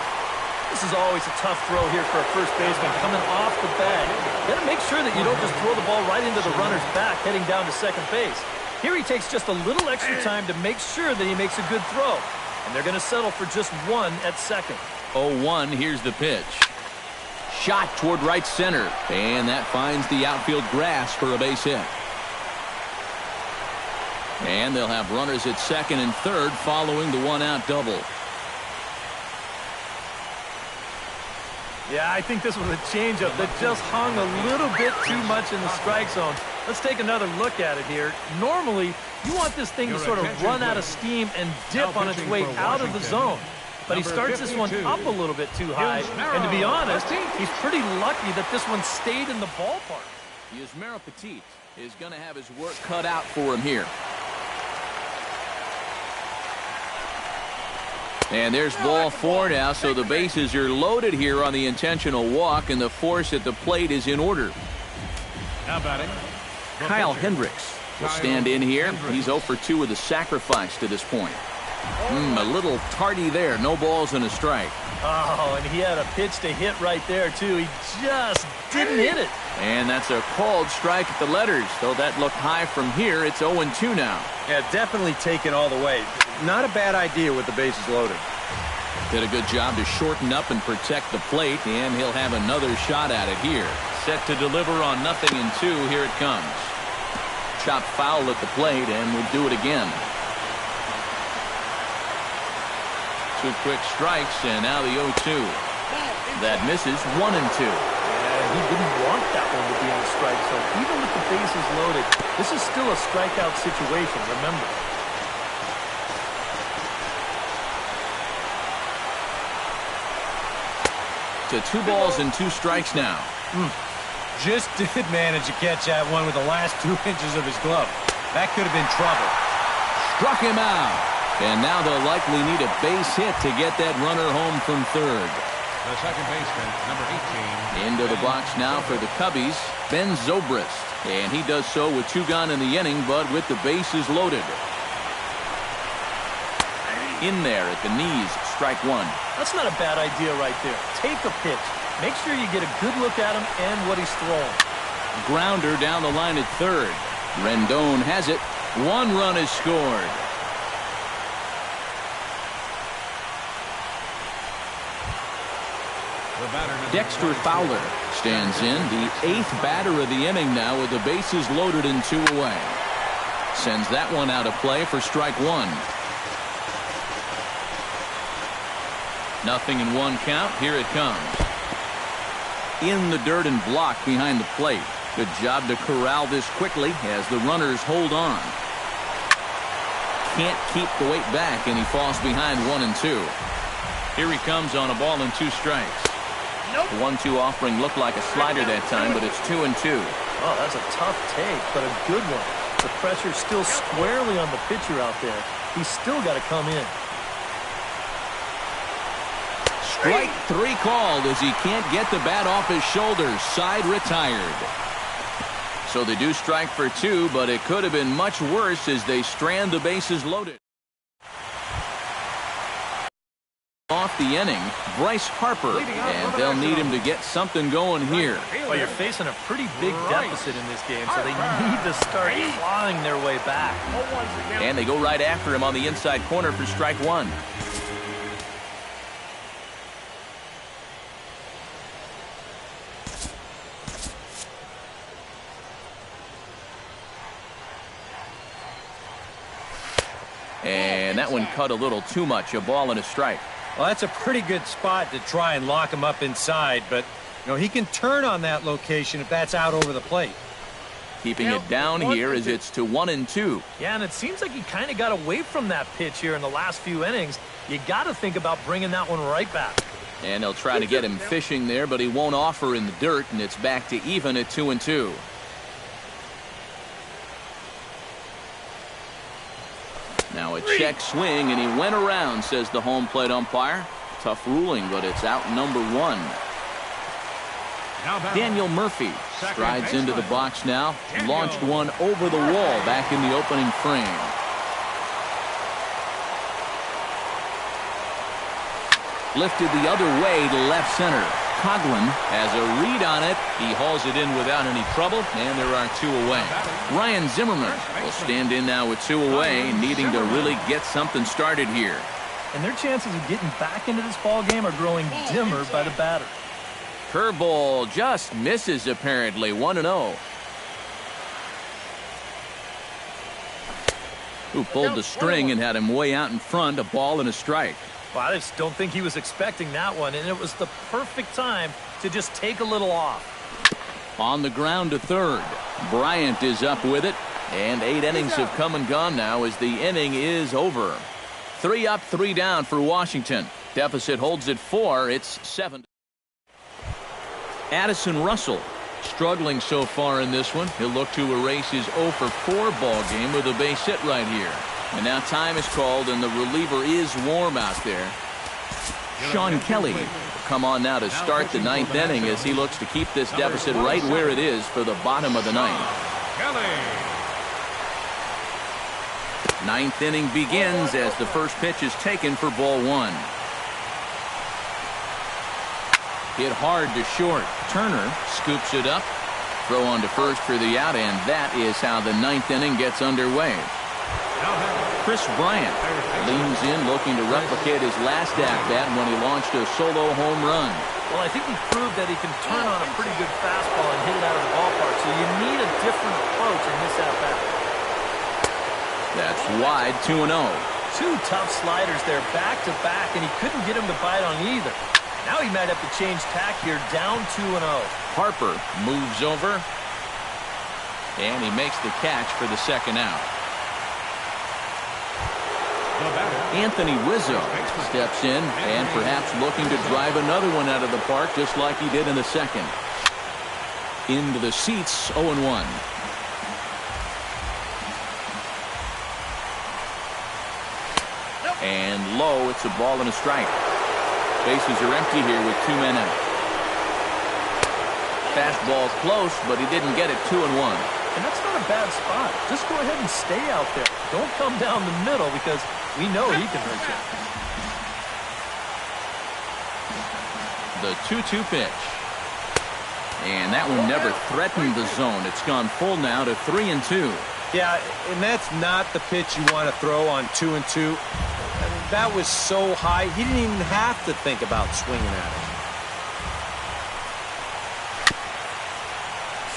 This is always a tough throw here for a first baseman coming off the bag. You got to make sure that you don't just throw the ball right into the runner's back heading down to second base. Here he takes just a little extra time to make sure that he makes a good throw. And they're going to settle for just one at second. 0-1, here's the pitch. Shot toward right center, and that finds the outfield grass for a base hit. And they'll have runners at second and third following the one-out double. Yeah, I think this was a changeup that just hung a little bit too much in the strike zone. Let's take another look at it here. Normally, you want this thing to sort of run out of steam and dip on its way out of the zone. But he starts this one up a little bit too high. And to be honest, he's pretty lucky that this one stayed in the ballpark. Yusmeiro Petit is going to have his work cut out for him here. And there's ball 4 now, so the bases are loaded here on the intentional walk, and the force at the plate is in order. Now batting, Kyle Hendricks will stand in here. He's 0 for 2 with a sacrifice to this point. A little tardy there. No balls and a strike. Oh, and he had a pitch to hit right there, too. He just didn't hit it. And that's a called strike at the letters. Though that looked high from here, it's 0-2 now. Yeah, definitely taken all the way. Not a bad idea with the bases loaded. Did a good job to shorten up and protect the plate, and he'll have another shot at it here. Set to deliver on 0-2. Here it comes. Chopped foul at the plate, and we'll do it again. 2 quick strikes, and now the 0-2. That misses 1-2. Yeah, he didn't want that one to be in the strike zone. Even with the bases loaded, this is still a strikeout situation, remember. To 2 balls and 2 strikes now. just did manage to catch that one with the last 2 inches of his glove. That could have been trouble. Struck him out. And now they'll likely need a base hit to get that runner home from third. The second baseman, number 18. Into the box now for the Cubbies, Ben Zobrist. And he does so with 2 gone in the inning, but with the bases loaded. In there at the knees, strike 1. That's not a bad idea right there. Take a pitch. Make sure you get a good look at him and what he's throwing. Grounder down the line at third. Rendon has it. 1 run is scored. Dexter Fowler stands in, the 8th batter of the inning now with the bases loaded and 2 away. Sends that one out of play for strike 1. Nothing in 1 count. Here it comes. In the dirt and blocked behind the plate. Good job to corral this quickly as the runners hold on. Can't keep the weight back, and he falls behind 1 and 2. Here he comes on a ball and 2 strikes. Nope. The 1-2 offering looked like a slider that time, but it's 2 and 2. Oh, that's a tough take, but a good one. The pressure's still squarely on the pitcher out there. He's still got to come in. Strike 3 called as he can't get the bat off his shoulders. Side retired. So they do strike for 2, but it could have been much worse as they strand the bases loaded. Off the inning, Bryce Harper, and they'll need him to get something going here. Well, you're facing a pretty big deficit in this game, so they need to start clawing their way back. And they go right after him on the inside corner for strike 1. And that one cut a little too much, a ball and a strike. Well, that's a pretty good spot to try and lock him up inside, but he can turn on that location if that's out over the plate. Keeping it down here as it's to 1 and 2. Yeah, and it seems like he kind of got away from that pitch here in the last few innings. You got to think about bringing that one right back. And they'll try to get him fishing there, but he won't offer in the dirt, and it's back to even at 2 and 2. Now a check swing, and he went around, says the home plate umpire. Tough ruling, but it's out number 1. Daniel Murphy strides into the box now. Launched one over the wall back in the opening frame. Lifted the other way to left center. Coughlin has a read on it. He hauls it in without any trouble, and there are 2 away. Ryan Zimmerman will stand in now with 2 away, needing to really get something started here. And their chances of getting back into this ball game are growing dimmer by the batter. Curveball just misses apparently. 1-0. Who pulled the string and had him way out in front, a ball and a strike. Well, I just don't think he was expecting that one, and it was the perfect time to just take a little off. On the ground to third. Bryant is up with it, and 8 innings have come and gone now as the inning is over. 3 up, 3 down for Washington. Deficit holds at 4. It's 7. Addison Russell struggling so far in this one. He'll look to erase his 0 for 4 ball game with a base hit right here. And now time is called, and the reliever is warm out there. Sean Kelly will come on now to start the 9th inning as he looks to keep this deficit right where it is for the bottom of the 9th. 9th inning begins as the first pitch is taken for ball 1. Hit hard to short. Turner scoops it up. Throw on to first for the out, and that is how the 9th inning gets underway. Chris Bryant leans in looking to replicate his last at-bat when he launched a solo home run. Well, I think he proved that he can turn on a pretty good fastball and hit it out of the ballpark, so you need a different approach in this at-bat. That's wide, 2-0. 2 tough sliders there back-to-back, and he couldn't get him to bite on either. Now he might have to change tack here, down 2-0. Harper moves over, and he makes the catch for the second out. Anthony Rizzo steps in and perhaps looking to drive another one out of the park just like he did in the second. Into the seats, 0-1. And low, it's a ball and a strike. Bases are empty here with 2 men out. Fastball close, but he didn't get it. 2-1. And that's not a bad spot. Just go ahead and stay out there. Don't come down the middle because we know he can hurt you. The 2-2 pitch. And that one never threatened the zone. It's gone full now to 3-2. Yeah, and that's not the pitch you want to throw on 2-2. That was so high, he didn't even have to think about swinging at it.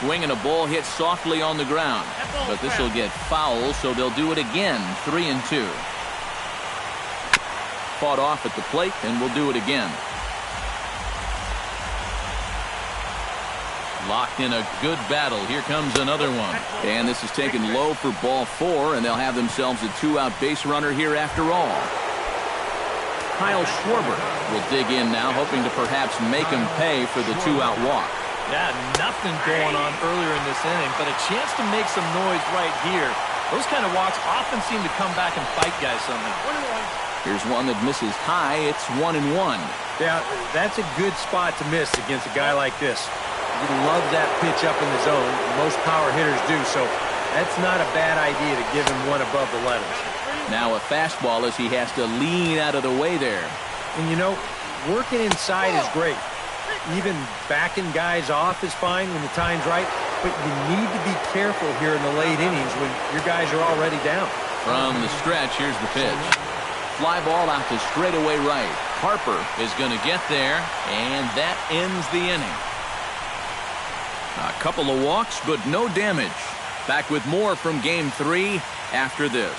Swinging a ball hit softly on the ground. But this will get foul, so they'll do it again. 3-2. Fought off at the plate, and we'll do it again. Locked in a good battle. Here comes another one. And this is taken low for ball 4, and they'll have themselves a 2-out base runner here after all. Kyle Schwarber will dig in now, hoping to perhaps make him pay for the 2-out walk. Yeah, nothing going on earlier in this inning, but a chance to make some noise right here. Those kind of walks often seem to come back and bite guys somehow. Here's one that misses high. It's 1-1. Yeah, that's a good spot to miss against a guy like this. He loves that pitch up in the zone. Most power hitters do, so that's not a bad idea to give him one above the letters. Now a fastball as he has to lean out of the way there. And you know, working inside is great. Even backing guys off is fine when the time's right, but you need to be careful here in the late innings when your guys are already down. From the stretch, here's the pitch. Fly ball out to straightaway right. Harper is going to get there, and that ends the inning. A couple of walks, but no damage. Back with more from Game 3 after this.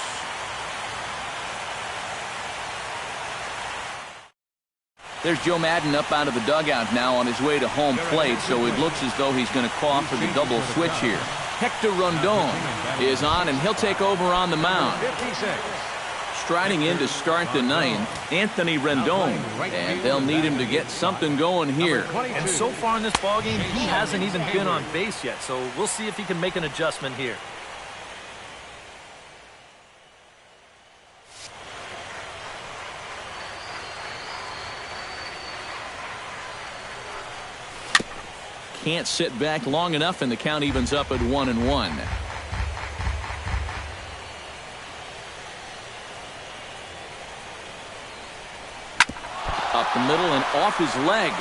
There's Joe Madden up out of the dugout now on his way to home plate, so it looks as though he's going to call for the double switch here. Hector Rondon is on, and he'll take over on the mound. Striding in to start the ninth, Anthony Rendon, and they'll need him to get something going here. And so far in this ballgame, he hasn't even been on base yet, so we'll see if he can make an adjustment here. Can't sit back long enough, and the count evens up at 1-1. Up the middle and off his leg.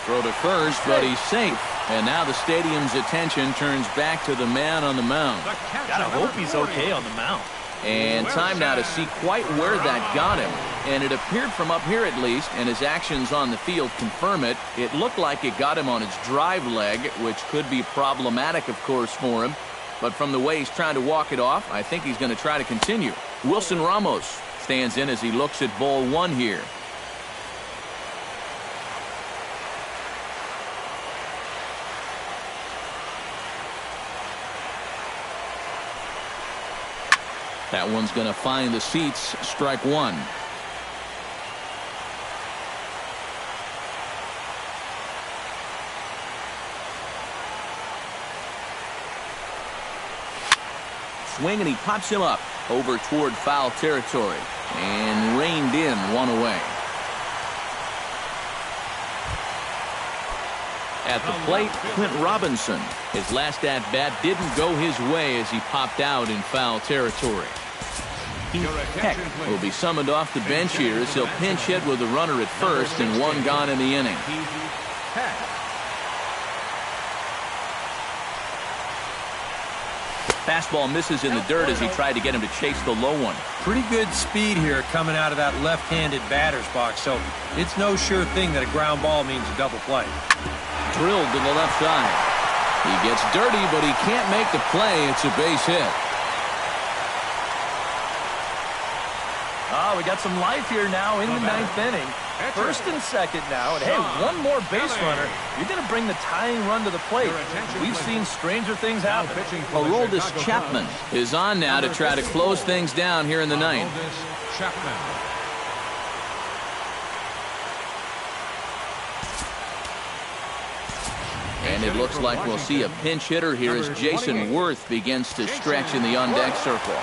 Throw to first, but he's safe. And now the stadium's attention turns back to the man on the mound. Gotta hope he's okay on the mound. And time now to see quite where that got him. And it appeared from up here at least, and his actions on the field confirm it. It looked like it got him on his drive leg, which could be problematic, of course, for him. But from the way he's trying to walk it off, I think he's going to try to continue. Wilson Ramos stands in as he looks at ball 1 here. That one's going to find the seats. Strike 1. Swing, and he pops him up over toward foul territory and reined in, 1 away. At the plate, Clint Robinson. His last at-bat didn't go his way as he popped out in foul territory. Heck will be summoned off the bench here as he'll pinch hit with a runner at first and 1 gone in the inning. Fastball misses in the dirt as he tried to get him to chase the low one. Pretty good speed here coming out of that left-handed batter's box, so it's no sure thing that a ground ball means a double play. Drilled to the left side. He gets dirty, but he can't make the play. It's a base hit. Oh, we got some life here now in the 9th inning. First and second now, and hey, 1 more base runner. You're going to bring the tying run to the plate. We've seen stranger things happen. Aroldis Chapman is on now to try to close things down here in the 9th. And it looks like we'll see a pinch hitter here as Jason Worth begins to stretch in the on-deck circle.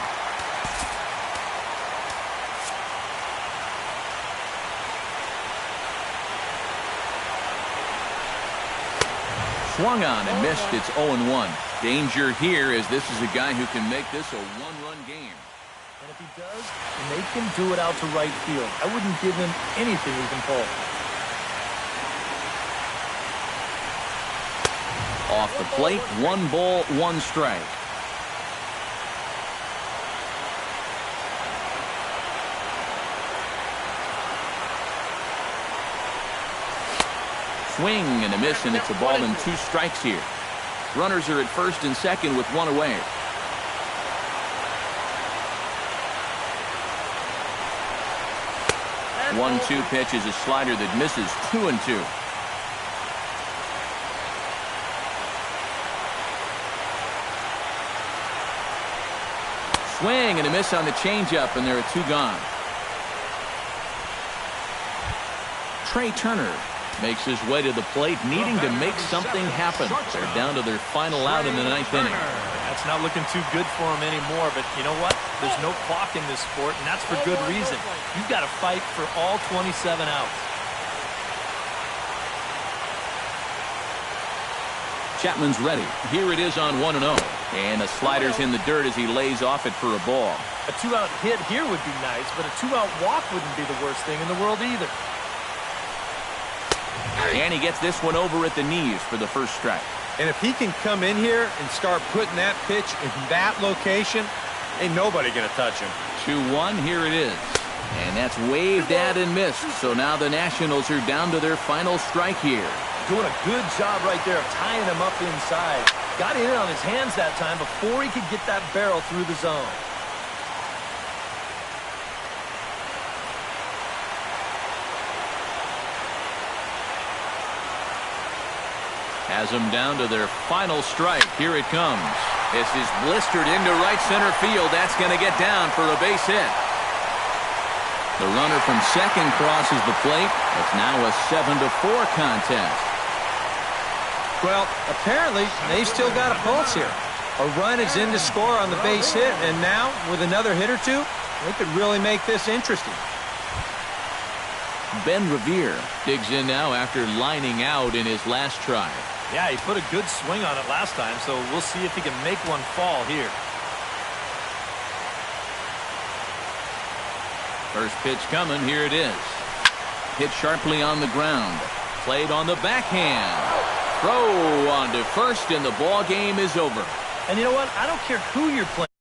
Swung on and missed. It's 0-1. Danger here as this is a guy who can make this a one-run game. And if he does, make him do it out to right field. I wouldn't give him anything he can pull. Off the plate, 1 ball, 1 strike. Swing and a miss, and it's a ball and 2 strikes here. Runners are at first and second with 1 away. One 2 pitch is a slider that misses. 2-2. Swing and a miss on the changeup, and there are 2 gone. Trey Turner makes his way to the plate, needing to make something happen. They're down to their final out in the 9th inning. That's not looking too good for him anymore, but you know what? There's no clock in this sport, and that's for good reason. You've got to fight for all 27 outs. Chapman's ready. Here it is on 1-0. And the slider's in the dirt as he lays off it for a ball. A 2-out hit here would be nice, but a 2-out walk wouldn't be the worst thing in the world either. And he gets this one over at the knees for the first strike. And if he can come in here and start putting that pitch in that location, ain't nobody going to touch him. 2-1, here it is. And that's waved at and missed. So now the Nationals are down to their final strike here. Doing a good job right there of tying him up inside. Got in on his hands that time before he could get that barrel through the zone. Has them down to their final strike. Here it comes. This is blistered into right center field. That's going to get down for a base hit. The runner from second crosses the plate. It's now a 7-4 contest. Well, apparently, they've still got a pulse here. A run is in to score on the base hit, and now, with another hit or 2, they could really make this interesting. Ben Revere digs in now after lining out in his last try. Yeah, he put a good swing on it last time, so we'll see if he can make one fall here. First pitch coming. Here it is. Hit sharply on the ground. Played on the backhand. Throw on to first, and the ball game is over. And you know what? I don't care who you're playing.